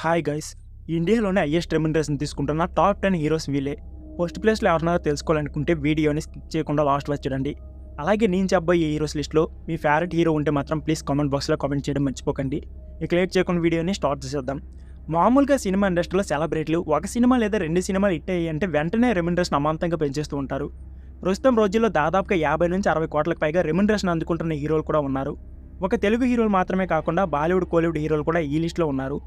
Hi guys, ఇండియాలోనే highest remuneration తీసుకుంటున్న top 10 heroes వీళ్ళే. ఫస్ట్ ప్లేస్లో ఎవరున్నారో తెలుసుకోవాలనుకుంటే వీడియోని స్కిప్ చేయకుండా లాస్ట్ వరకు చూడండి. అలాగే నేను చెప్పబోయే హీరోస్ లిస్ట్లో మీ ఫేవరెట్ హీరో ఉంటే మాత్రం ప్లీజ్ కామెంట్ బాక్స్లో కామెంట్ చేయడం మర్చిపోకండి. ఇక లేట్ చేయకుండా వీడియోని స్టార్ట్ చేసేద్దాం. మామూలుగా సినిమా ఇండస్ట్రీలో సెలబ్రిటీలు ఒక సినిమా లేదా 2 సినిమాలు హిట్ అయ్యాయంటే వెంటనే రెమ్యునరేషన్ అమాంతంగా పెంచేస్తూ ఉంటారు. ప్రస్తుతం రోజుల్లో దాదాపుగా 50 నుంచి 60 కోట్లకు పైగా రెమ్యునరేషన్ అందుకుంటున్న హీరోలు కూడా ఉన్నారు. ఒక తెలుగు హీరోలు మాత్రమే కాకుండా బాలీవుడ్, కోలీవుడ్ హీరోలు కూడా ఈ లిస్టులో ఉన్నారు.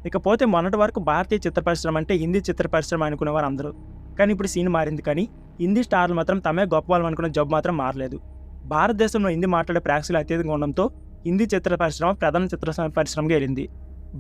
ఇకపోతే మొన్నటి వరకు భారతీయ చిత్ర పరిశ్రమ అంటే హిందీ చిత్ర పరిశ్రమ అనుకునేవారు అందరూ. కానీ ఇప్పుడు సీన్ మారింది. కానీ హిందీ స్టార్లు మాత్రం తమే గొప్పవాళ్ళు అనుకునే జబ్బు మాత్రం మారలేదు. భారతదేశంలో హిందీ మాట్లాడే ప్రేక్షకులు అత్యధికంగా ఉండడంతో హిందీ చిత్ర పరిశ్రమ ప్రధాన చిత్ర పరిశ్రమగా వెళ్ళింది.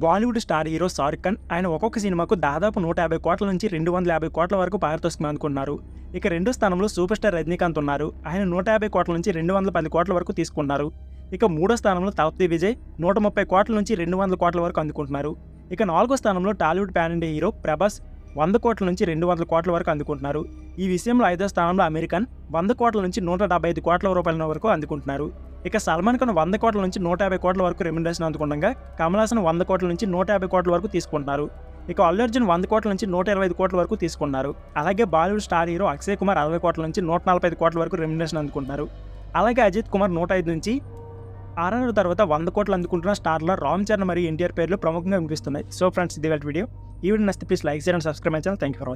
బాలీవుడ్ స్టార్ హీరో షారుఖ్ ఖాన్ ఆయన ఒక్కొక్క సినిమాకు దాదాపు 150 కోట్ల నుంచి 250 కోట్ల వరకు పారితోషికం అందుకున్నారు. ఇక రెండో స్థానంలో సూపర్ స్టార్ రజనీకాంత్ ఉన్నారు. ఆయన 150 కోట్ల నుంచి 210 కోట్ల వరకు తీసుకున్నారు. ఇక మూడో స్థానంలో తలప్తి విజయ్ 130 కోట్ల నుంచి 200 కోట్ల వరకు అందుకుంటున్నారు. ఇక నాలుగో స్థానంలో Tollywood pan India hero Prabhas 100 కోట్ల నుంచి 200 కోట్ల వరకు అందుకుంటున్నారు. ఈ విషయంలో ఐదో స్థానంలో అమెరికన్ 100 కోట్ల నుంచి 175 కోట్ల రూపాయల వరకు అందుకుంటున్నారు. ఇక సల్మాన్ ఖాన్ 100 కోట్ల నుంచి 150 కోట్ల వరకు రెమ్యునరేషన్ అందుకుండగా కమల్ హాసన్ 100 కోట్ల నుంచి 150 కోట్ల వరకు తీసుకుంటున్నారు. ఇక అల్లు అర్జున్ 100 కోట్ల నుంచి 125 కోట్ల వరకు తీసుకున్నారు. అలాగే బాలీవుడ్ స్టార్ హీరో అక్షయ్ కుమార్ 60 కోట్ల నుంచి 145 కోట్ల వరకు రెమ్యునరేషన్ అందుకుంటున్నారు. అలాగే అజిత్ కుమార్ 105 నుంచి RRR తర్వాత 100 కోట్లు అందుకుంటున్న స్టార్లో రామ్ చరణ్ మరియు ఎన్టీఆర్ పేర్లు ప్రముఖంగా వినిపిస్తున్నాయి. సో ఫ్రెండ్స్, ఇది వీడియో. ఈ వీడియో నచ్చితే ప్లీజ్ లైక్ చేయండి, సబ్స్క్రైబ్ చేయండి. Thank you for watching.